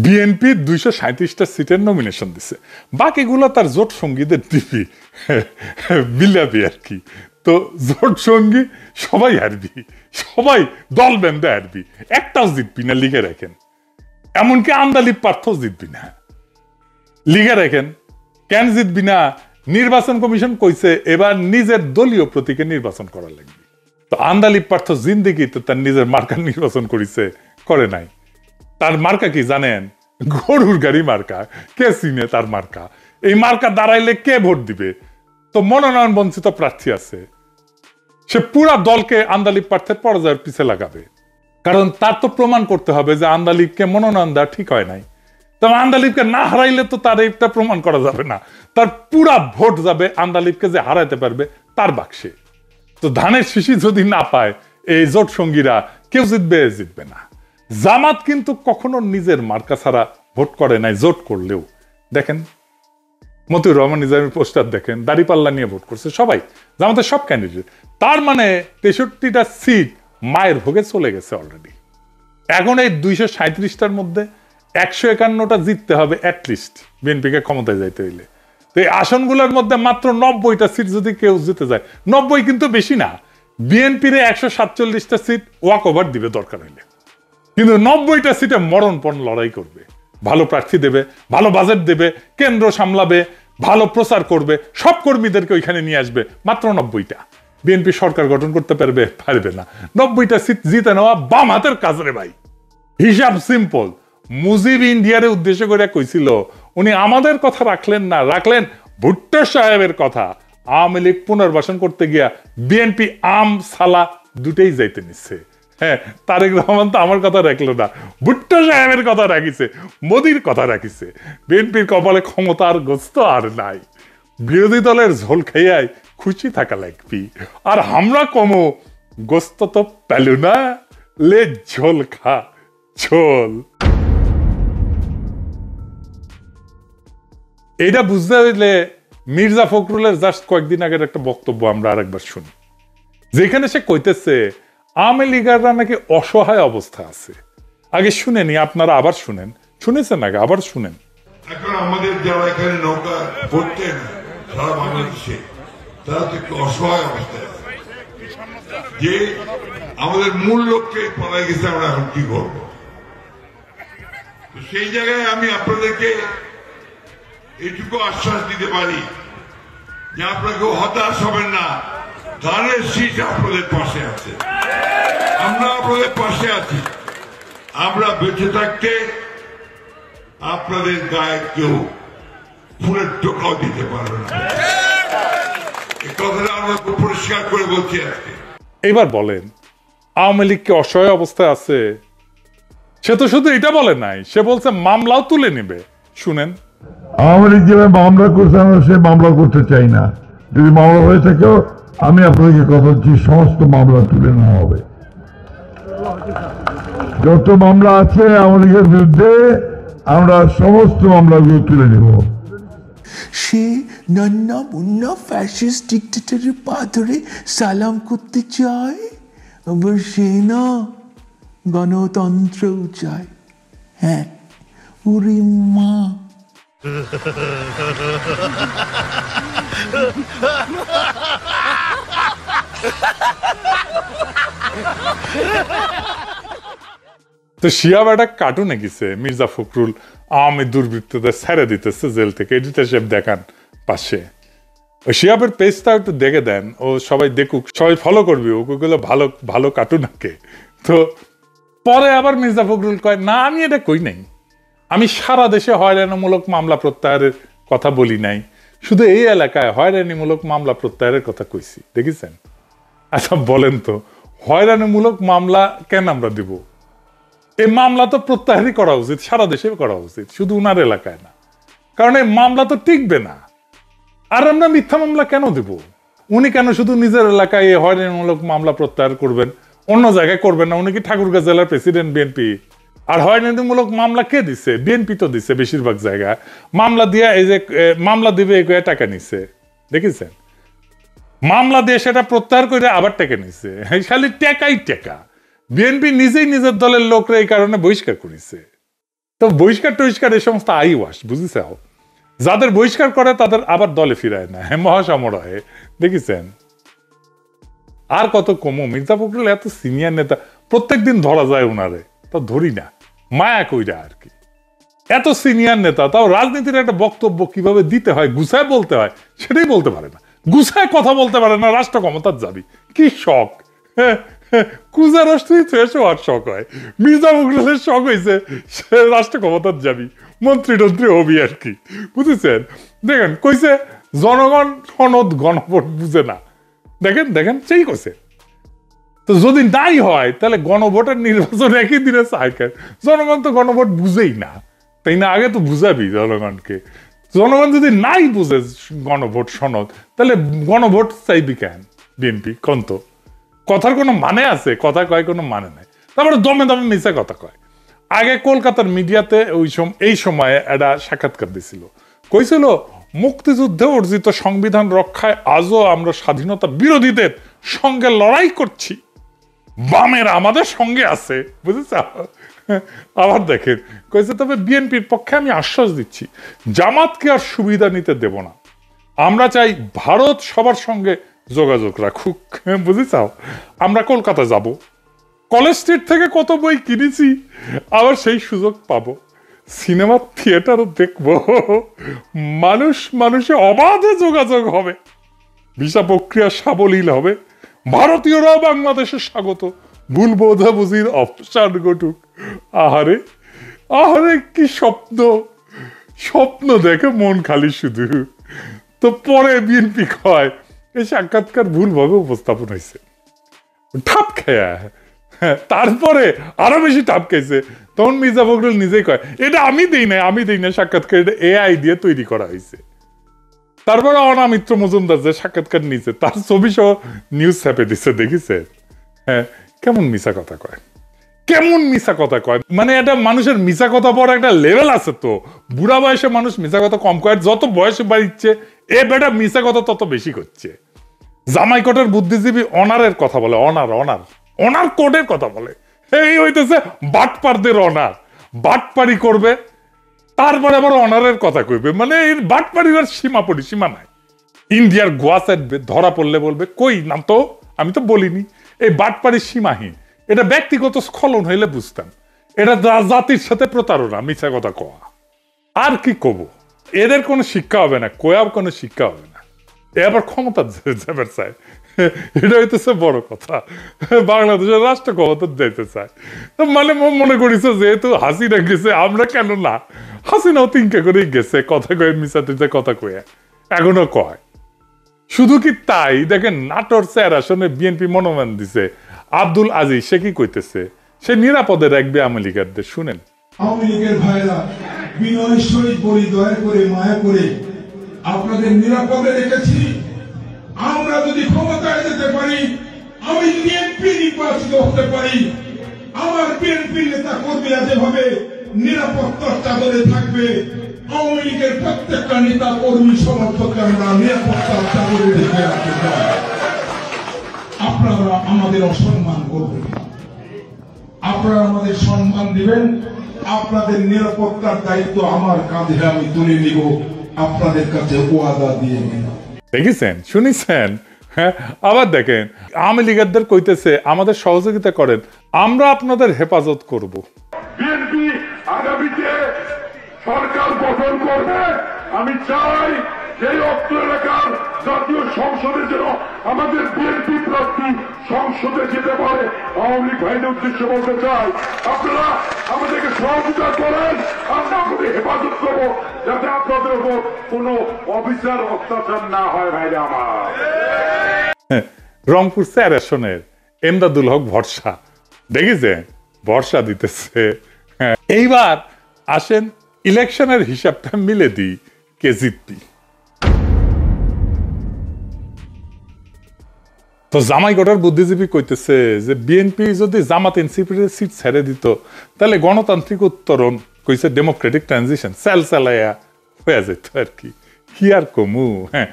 BNP 237টা সিটের nomination দিছে, বাকিগুলো তার জোট সঙ্গীদের দিবি বিলাবি আর কি। তো জোট সঙ্গী সবাই হারবি, সবাই দল বেঁধে হারবি, একটাও জিতবি না, লিখে রাখেন। এমনকি আন্দালিব পার্থও জিতবি না, লিখে রাখেন। কেন জিতবি না? নির্বাচন কমিশন কইছে এবার নিজের দলীয় প্রতীকে নির্বাচন করা লাগবে। তো আন্দালিব পার্থ জিন্দিগিতে তার নিজের মার্কা নির্বাচন করেছে? করে নাই। তার মার্কা কি জানেন? গরুর গাড়ি মার্কা। কে চিনে তার মার্কা? এই মার্কা দাঁড়াইলে কে ভোট দিবে? তো মনোনয়ন বঞ্চিত প্রার্থী আছে, সে পুরা দলকে আন্দালিব পার্থের পরাজয়ের পিছে লাগাবে। কারণ তার তো প্রমাণ করতে হবে যে আন্দালিবকে মনোনয়ন দেওয়া ঠিক হয় নাই। তবে আন্দালিবকে না হারাইলে তো তার এটা প্রমাণ করা যাবে না। তার পুরা ভোট যাবে আন্দালিবকে যে হারাইতে পারবে তার বাক্সে। তো ধানের শিশি যদি না পায় এই জোট সঙ্গীরা, কেউ জিতবে না। জামাত কিন্তু কখনো নিজের মার্কা ছাড়া ভোট করে নাই, জোট করলেও। দেখেন মতিউর রহমান নিজামীর পোস্টার দেখেন, দাঁড়িপাল্লা নিয়ে ভোট করছে সবাই, জামাতের সব ক্যান্ডিডেট। তার মানে 63টা সিট মায়ের ভোগে চলে গেছে অলরেডি। এখন এই 237টার মধ্যে 151টা জিততে হবে অ্যাটলিস্ট বিএনপিকে ক্ষমতায় যাইতে হইলে। তো এই আসনগুলোর মধ্যে মাত্র 90টা সিট যদি কেউ জিতে যায়, 90 কিন্তু বেশি না, বিএনপির 147টা সিট ওয়াক ওভার দিবে দরকার হইলে। কিন্তু 90টা সিটে মরণপণ লড়াই করবে, ভালো প্রার্থী দেবে, ভালো বাজেট দেবে, কেন্দ্র সামলাবে, ভালো প্রচার করবে, সব কর্মীদেরকে ওইখানে নিয়ে আসবে। মাত্র 90টা। বিএনপি সরকার গঠন করতে পারবে না। 90টা সিট জিতে নেওয়া বাম হাতের কাজ রে ভাই। হিসাব সিম্পল। মুজিব ইন্ডিয়ারে উদ্দেশ্য করে কইছিল, উনি আমাদের কথা রাখলেন না, রাখলেন ভুট্টো সাহেবের কথা। আওয়ামী লীগ পুনর্বাসন করতে গিয়া বিএনপি আম সালা দুটেই যাইতে নিচ্ছে। হ্যাঁ, তারেক রহমান তো আমার কথা রাখলো না, ভুট্টো সাহেবের কথা রাখিছে, মোদির কথা রাখিছে। বিএনপির কপালে ক্ষমতার গোস্ত আর নাই, বিরোধী দলের ঝোল খাইয়াই খুশি থাকা লাগবি। আর আমরা কমো গোস্ত তো পেলু না, লে ঝোল খা ঝোল। এটা বুঝতে হইলে মির্জা ফখরুলের জাস্ট কয়েকদিন আগের একটা বক্তব্য আমরা আরেকবার শুনি, যেখানে সে কইতেছে আওয়ামী লীগাররা নাকি অসহায় অবস্থা আছে। আগে শুনেনি, আপনারা আবার শুনেন। শুনেছেন আগে, আবার শুনেন। এখন আমাদের যারা এখানে নৌকা পড়তেন সারা বাংলাদেশে, তারা তো একটু অসহায় অবস্থায় আছে, যে আমাদের মূল লক্ষ্যে পালাই গেছে, আমরা এখন কি করবো। সেই জায়গায় আমি আপনাদেরকে এইটুকু আশ্বাস দিতে পারি যে আপনাকে হতাশ হবেন না, ধানের শীষ আপনাদের পাশে আছে, আমরা আপনাদের পাশে আছি। আমরা বেঁচে থাকতে আপনাদের গায়ে কেউ ফুলের টোকাও দিতে পারবে না, এই কথাটা আমরা পরিষ্কার করে বলছি আজকে। এবার বলেন, আওয়ামী লীগ কি অসহায় অবস্থায় আছে? সে তো শুধু এটা বলে নাই, সে বলছে মামলাও তুলে নিবে। শুনেন, আওয়ামী লীগ যেভাবে মামলা করছে আমরা সে মামলা করতে চাই না। যদি মামলা হয়ে থাকেও আমি আপনাদেরকে কথা দিচ্ছি, সমস্ত মামলা তুলে নেওয়া হবে। যত মামলা আছে আওয়ামী লীগের বিরুদ্ধে আমরা সমস্ত মামলাগুলো তুলে নেব। সে নন্না মুন্না ফ্যাসিস্ট ডিক্টেটরের পা ধরে সালাম করতে চায়, আবার সে না গণতন্ত্রও চায়। হ্যাঁ, ওরে মা। তো শিয়াব একটা কার্টুনে গেছে, মির্জা ফখরুল আওয়ামী দুর্বৃত্তদের ছেড়ে দিতেছে জেল থেকে, এডিটর সাহেব দেখান পাশে। ওই শিয়াবের পেজটা একটু দেখে দেন, ও সবাই দেখুক, সবাই ফলো করবি, ওগুলো ভালো ভালো কার্টুন আঁকে। তো পরে আবার মির্জা ফখরুল কয়, না আমি এটা কই নাই, আমি সারা দেশে হয়রানিমূলক মামলা প্রত্যাহারের কথা বলি নাই, শুধু এই এলাকায় হয়রানিমূলক মামলা প্রত্যাহারের কথা কইছি। দেখেছেন? আচ্ছা বলেন তো, হয়রানিমূলক মামলা কেন আমরা দিব? এই মামলা তো প্রত্যাহারই করা উচিত, সারা দেশে করা উচিত, শুধু উনার এলাকায় না। কারণ এই মামলা তো টিকবে না। আর আমরা মিথ্যা মামলা কেন দিব? উনি কেন শুধু নিজের এলাকায় হয়রানিমূলক মামলা প্রত্যাহার করবেন, অন্য জায়গায় করবেন না? উনি কি ঠাকুরগাঁ জেলার প্রেসিডেন্ট বিএনপি? আর হয়রানিমূলক মামলা কে দিচ্ছে? বিএনপি তো দিচ্ছে বেশিরভাগ জায়গায়। মামলা দিয়া এই যে মামলা দিবে টাকা নিচ্ছে, দেখেছেন? মামলা দিয়ে সেটা প্রত্যাহার করে আবার টাকা নিচ্ছে, খালি টাকাই টাকা। বিএনপি নিজেই নিজের দলের লোকরা এই কারণে বহিষ্কার করেছে। তো বহিষ্কার টহিষ্কার এই সমস্ত আইওয়াস, বুঝেছাও? যাদের বহিষ্কার করে তাদের আবার দলে ফিরায় না, মহাসমরায় দেখেছেন। আর কত কমো, মির্জা ফখরুল এত সিনিয়র নেতা, প্রত্যেকদিন ধরা যায় ওনারে, তা ধরি না, মায়া কইরা আর কি। এত সিনিয়র নেতা, তাও রাজনীতির একটা বক্তব্য কিভাবে দিতে হয়, গুছায় বলতে হয়, সেটাই বলতে পারে না, গুছায় কথা বলতে পারে না। রাষ্ট্র ক্ষমতার যাবি, কি শখ! কুজা রাষ্ট্রই শেষও আর শখ হয়। মির্জা ফখরুলের শখ হয়েছে সে রাষ্ট্র ক্ষমতার যাবি, মন্ত্রী টন্ত্রী হবি আর কি, বুঝেছেন? দেখেন কইছে জনগণ সনদ গণভোট বুঝে না, দেখেন দেখেন সেই কইছে। তো যদি নাই হয় তাহলে গণভোটের নির্বাচন একই দিনে চায় কেন? জনগণ তো গণভোট বুঝেই না, তাই না? আগে তো বুঝাবি জনগণকে। জনগণ যদি নাই বুঝে গণভোট সনদ, তাহলে গণভোট চাইবি কেন বিএনপি? কন্ত কথার কোনো মানে আছে? কথা কয় কোনো মানে নাই, তারপরে দমে দমে মিশা কথা কয়। আগে কলকাতার মিডিয়াতে এই সময়ে একটা সাক্ষাৎকার দিছিল, কইছিল মুক্তিযুদ্ধে অর্জিত সংবিধান রক্ষায় আজও আমরা স্বাধীনতা বিরোধীদের সঙ্গে লড়াই করছি, বামের আমাদের সঙ্গে আছে, বুঝেছ? আবার দেখেন কইছে তবে বিএনপির পক্ষে আমি আশ্বাস দিচ্ছি, জামাতকে আর সুবিধা নিতে দেব না, আমরা চাই ভারত সবার সঙ্গে যোগাযোগ রাখুক, বুঝেছাও? আমরা কলকাতা যাব, কলেজ স্ট্রিট থেকে কত বই কিনেছি, আবার সেই সুযোগ পাবো, সিনেমার থিয়েটারও দেখবো, মানুষে অবাধে যোগাযোগ হবে, ভিসা প্রক্রিয়া সাবলীল হবে, ভারতীয়রাও বাংলাদেশে স্বাগত, ভুল বোঝাবুঝির অপসারণ ঘটুক। আহারে আহারে কি স্বপ্ন, স্বপ্ন দেখে মন খালি শুধু। তো পরে বিএনপি কয় এই সাক্ষাৎকার ভুলভাবে উপস্থাপন হয়েছে, ঠাপ খেয়া। তারপরে আরো বেশি ঠাপ খাইছে, তখন মির্জা ফখরুল নিজেই কয় এটা আমি দেই না সাক্ষাৎকার, এটা এআই দিয়ে তৈরি করা হয়েছে। তারপরে অনামিত্র মজুমদার যে সাক্ষাৎকার নিয়েছে তার ছবি সহ নিউজ ছাপে দিচ্ছে, দেখিছে? হ্যাঁ, কেমন মিশা কথা কয়, কেমন মিশা কথা কয়। মানে এটা মানুষের মিশা কথা বড় একটা লেভেল আছে। তো বুড়া বয়সে মানুষ মিশা কথা কম কয়, যত বয়সে বাড়িচ্ছে এ বেটা মিশা কথা তত বেশি করছে। জামাই কোটের বুদ্ধিজীবী অনারের কথা বলে, অনার কোটের কথা বলে, এই হইতেছে বাটপারদের অনার, বাটপারি করবে তারপরে আবার অনারের কথা কইবে। মানে এর বাটপারির সীমা নাই। ইন্ডিয়ার গোয়া সাইড ধরা পড়লে বলবে কই নাম তো, আমি তো বলিনি। এই বাটপারির সীমাহীন, এটা ব্যক্তিগত স্খলন হইলে বুঝতাম, এটা জাতির সাথে প্রতারণা, মিথ্যা কথা কওয়া। আর কি কব, এদের কোনো শিক্ষা হবে না, কোয়ার কোনো শিক্ষা হবে না, এ আবার ক্ষমতা যাবার চায়, এটা হইতেছে বড় কথা। বাংলাদেশের রাষ্ট্র ক্ষমতা দিতে চায়, মানে মনে করিছে যেহেতু হাসিনা গেছে আমরা কেন না, হাসিনাও তিনকে করেই গেছে, কথা কয়ে মিশাতে কথা কয়ে এখনো কয়। শুধু কি তাই, দেখেন নাটোর 4 আসনে বিএনপি মনোনয়ন দিছে আব্দুল আজিজ, সে কি কইতেছে, সে নিরাপদে রাখবে আওয়ামী লীগারদের। শুনেন, আওয়ামী লীগের ভাইরা বিনয় সহিত বলি, দয়া করে মায়া করে আপনাদের নিরাপদে রেখেছি। আমরা যদি ক্ষমতায় যেতে পারি, আমি যদি এমপি নির্বাচিত হতে পারি, আমার বিএনপি নেতা কর্মীরা যেভাবে নিরাপত্তার চাদরে থাকবে, আওয়ামী লীগের প্রত্যেকটা নেতা কর্মী সমর্থককে আমরা নিরাপত্তার চাদরে ঢেকে রাখতে চাই। আপনারা আমাদের অসম্মান করবেন, আপনারা আমাদের সম্মান দিবেন, আপনাদের নিরাপত্তার দায়িত্ব আমার কাঁধে আমি তুলে নিব, আপনাদের কাছে ওয়াদা দিয়ে নিব। দেখেছেন, শুনেছেন? হ্যাঁ, আবার দেখেন আওয়ামী লীগারদের কইতেছে আমাদের সহযোগিতা করেন, আমরা আপনাদের হেফাজত করব। বিএনপি আগামীতে সরকার গঠন করবে, আমি চাই এই অত্র এলাকার জাতীয় সংসদে যেন আমাদের বিএনপি প্রার্থী সংসদে যেতে পারে। আওয়ামী লীগ ভাইদের উদ্দেশ্যে বলতে চাই, আপনারা আমাদেরকে সহযোগিতা করেন, আমরা আপনাদের হেফাজত করবো, যাতে আপনাদের উপর কোনো অফিসার অত্যাচার না হয়। ভাইরা আমার, রংপুর 4 আসনের এমদাদুল হক ভরসা, দেখেছেন ভরসা দিতেছে। হ্যাঁ, এইবার আসেন ইলেকশনের হিসাবটা মিলে দিই, কে জিতবি। তো জামাইগড়ের বুদ্ধিজীবী কইতেছে যে বিএনপি যদি জামাত এনসিপির সিট ছেড়ে দিত তাহলে গণতান্ত্রিক উত্তরণ, কইছে ডেমোক্রেটিক ট্রানজিশন চালাইয়া হয়ে যেত আর কি। কি আর কমু, হ্যাঁ,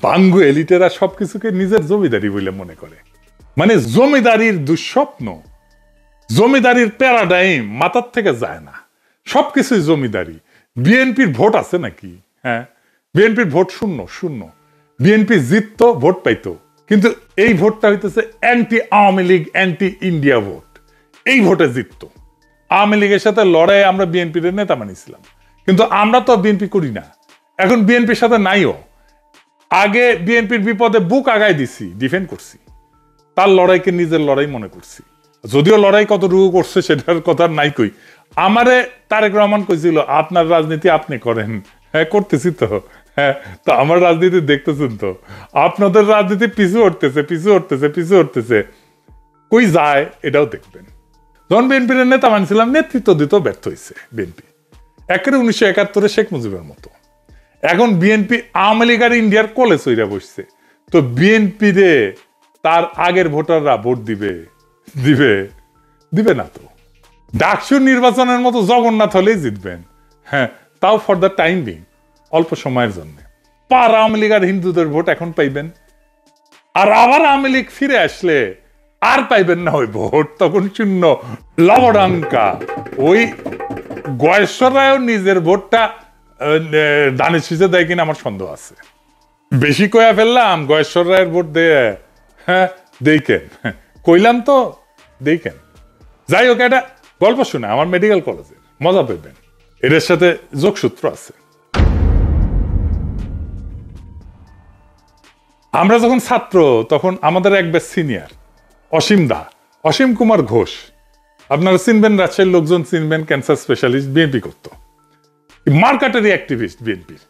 বাঙ্গু এলিটেরা সবকিছুকে নিজের জমিদারি বলে মনে করে। মানে জমিদারির দুঃস্বপ্ন, জমিদারির প্যারাডাইম মাথার থেকে যায় না। সবকিছুই জমিদারি। বিএনপির ভোট আছে নাকি? হ্যাঁ, বিএনপির ভোট শূন্য শূন্য। বিএনপি জিততো, ভোট পাইতো, কিন্তু এই ভোটটা হইতেছে anti Awami League, anti India vote. এই ভোটে জিততো। আওয়ামী লীগের সাথে লড়াই আমরা বিএনপির নেতা মানিছিলাম, কিন্তু আমরা তো বিএনপি করি না, এখন বিএনপির সাথে নাইও। আগে বিএনপির বিপদে বুক আগায় দিছি, ডিফেন্ড করছি, তার লড়াইকে নিজের লড়াই মনে করছি। যদিও লড়াই কত রুহু করছে সেটার কথা নাই কই। আমারে তারেক রহমান কইছিল আপনার রাজনীতি আপনি করেন। হ্যাঁ, করতেছি তো। হ্যাঁ, তো আমার রাজনীতি দেখতেছেন তো, আপনাদের রাজনীতি পিছু উঠতেছে, পিছু উঠতেছে, পিছু উঠতেছে, কই যায় এটাও দেখবেন। যখন বিএনপির নেতা মানছিলাম, নেতৃত্ব দিতেও ব্যর্থ হয়েছে বিএনপি, একেবারে 1971 শেখ মুজিবের মতো। এখন বিএনপি আওয়ামী লীগ আর ইন্ডিয়ার কোলে চইরা বসছে, তো বিএনপি রে তার আগের ভোটাররা ভোট দিবে? দিবে? দিবে না তো। ডাকসু নির্বাচনের মতো জগন্নাথ হলেই জিতবেন, হ্যাঁ, তাও ফর দ্য টাইম বিং, অল্প সময়ের জন্য। পার আওয়ামী লীগ আর হিন্দুদের ভোট এখন পাইবেন, আর আবার আওয়ামী লীগ ফিরে আসলে আর পাইবেন না ওই ভোট, তখন শূন্য লবডাঙ্কা। ওই গয়েশ্বর রায়ও নিজের ভোটটা দানে শীষে দেয় কিনা আমার সন্দেহ আছে। বেশি কয়া ফেললাম, গয়েশ্বর রায়ের ভোট দিয়ে, হ্যাঁ দেখেন, কইলাম তো, দেখেন। যাই হোক, একটা গল্প শুনে আমার মেডিকেল কলেজে, মজা পাইবেন, এদের সাথে যোগসূত্র আছে। আমরা যখন ছাত্র, তখন আমাদের এক ব্যাচ সিনিয়র অসীম কুমার ঘোষ, আপনারা চিনবেন, রাজশাহীর লোকজন চিনবেন, ক্যান্সার স্পেশালিস্ট, বিএনপি করতো, মার্কাটারি অ্যাক্টিভিস্ট বিএনপির,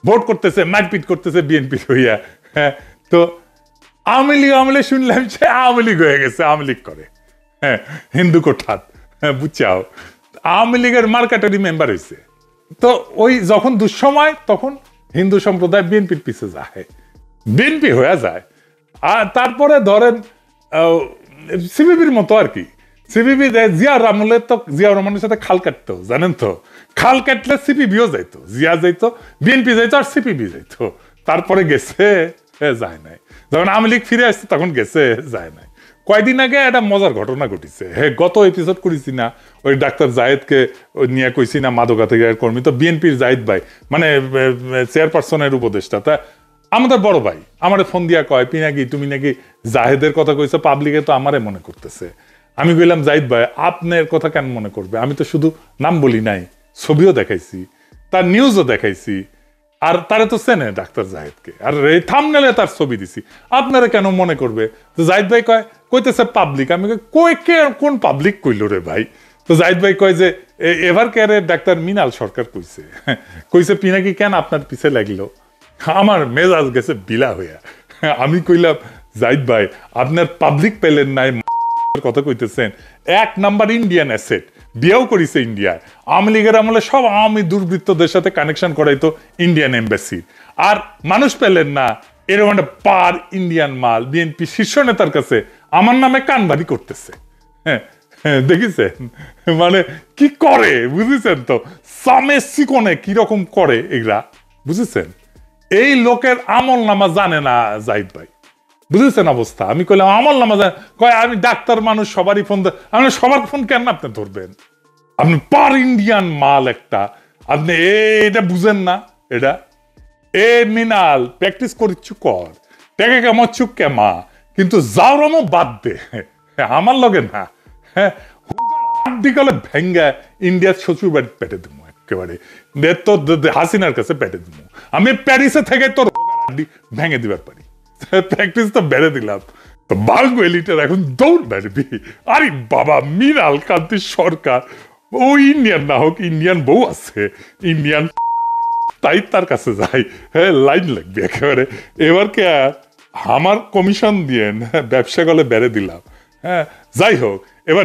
ভোট করতেছে, মারপিট করতেছে বিএনপি হইয়া। হ্যাঁ, তো আওয়ামী লীগ শুনলাম সে আওয়ামী লীগ হয়ে গেছে, আওয়ামী লীগ করে, হ্যাঁ, হিন্দু কোঠাত, হ্যাঁ, বুঝছাও, আওয়ামী লীগের মার্কাটারি মেম্বার হয়েছে। তো ওই যখন দুঃসময়, তখন হিন্দু সম্প্রদায় বিএনপির পিছে যায়, বিএনপি হয়ে যায়। আর তারপরে ধরেন সিপিবির মতো আর কি, সিপিবি জিয়া আমলে তো জিয়াউর রহমানের সাথে খাল কাটতো, জানেন তো, খাল কাটলে সিপিবিও যাইতো, জিয়া যাইতো, বিএনপি যাইতো, আর সিপিবি যাইতো। তারপরে গেছে, যায় নাই। যখন আওয়ামী লীগ ফিরে আসছে তখন গেছে, যায় নাই। কয়দিন আগে একটা মজার ঘটনা ঘটিছে, হ্যাঁ, গত এপিসোড করেছি না, ওই ডাক্তার জায়েদকে নিয়ে কইছি না, মাদকাধিকার কর্মী, তো বিএনপির জাহিদ ভাই, মানে চেয়ারপারসনের উপদেষ্টা, তা আমাদের বড় ভাই আমারে ফোন দিয়া কয়, পিনাকি তুমি নাকি জাহেদের কথা কইছো, পাবলিকে তো আমারে মনে করতেছে। আমি কইলাম, জাহিদ ভাই আপনার কথা কেন মনে করবে, আমি তো শুধু নাম বলি নাই, ছবিও দেখাইছি, তার নিউজও দেখাইছি, আর তারে তো চেনে ডাক্তার জাহিদকে, আর এই থাম্বনেলে তার ছবি দিছি, আপনারা কেন মনে করবে? তো জাহিদ ভাই কইতেছে পাবলিক। আমি কই, কে কোন পাবলিক কইল রে ভাই? তো জাহিদ ভাই কয় যে এভার কেয়ারের ডাক্তার মিনাল সরকার কইছে পিনাকি কেন আপনার পিছে লাগলো। আমার মেজাজ গেছে বিলা হইয়া। আমি কইলাম, জাহিদ ভাই আপনার পাবলিক পেলেন নাই, কথা কইতেছেন, 1 নাম্বার ইন্ডিয়ান অ্যাসেট, বিয়েও করিছে ইন্ডিয়ায়, আওয়ামী লীগের আমলে সব আওয়ামী দুর্বৃত্তদের সাথে কানেকশন করাইতো ইন্ডিয়ান এম্বাসি, আর মানুষ পেলেন না, এরকম একটা পার ইন্ডিয়ান মাল বিএনপি শীর্ষ নেতার কাছে আমার নামে কানবাড়ি করতেছে। হ্যাঁ, দেখেছেন মানে কি করে, বুঝেছেন তো, সামে সিকনে কিরকম করে এগুলা, বুঝেছেন? এই লোকের আমল নামা জানে না জাহিদ ভাই, বুঝেছেন অবস্থা? আমি কইলাম আমল নামা জানে, কয় আমি ডাক্তার মানুষ, সবারই ফোন, আমি সবার ফোন কেন আপনি ধরবেন, আপনি পার ইন্ডিয়ান মাল একটা, আপনি এটা বুঝেন না? এটা এ মিনাল প্র্যাকটিস করিচ্ছু কর, টেকে কেমন চুপ কেমা, কিন্তু যাও রমো বাদ দে, আমার লগে না। হ্যাঁ, দিকালে ভেঙ্গা ইন্ডিয়ার শ্বশুর বাড়ি পেটে দেবো একেবারে, তোর হাসিনার কাছে পেটে দেবো, আমি প্যারিসে থেকে তোর ভেঙে দিবার পারি, প্র্যাকটিস তো বেড়ে দিলাম। তো বাংলা এলিটার এখন দৌড় বেড়বি, আরে বাবা মৃণাল কান্তি সরকার, ও ইন্ডিয়ান না হোক, ইন্ডিয়ান বউ আছে, ইন্ডিয়ান, তাই তার কাছে যাই, হ্যাঁ, লাইন লাগবে একেবারে। এবার কে আমার কমিশন দিয়ে ব্যবসা গলে বেড়ে দিলাম। হ্যাঁ, যাই হোক,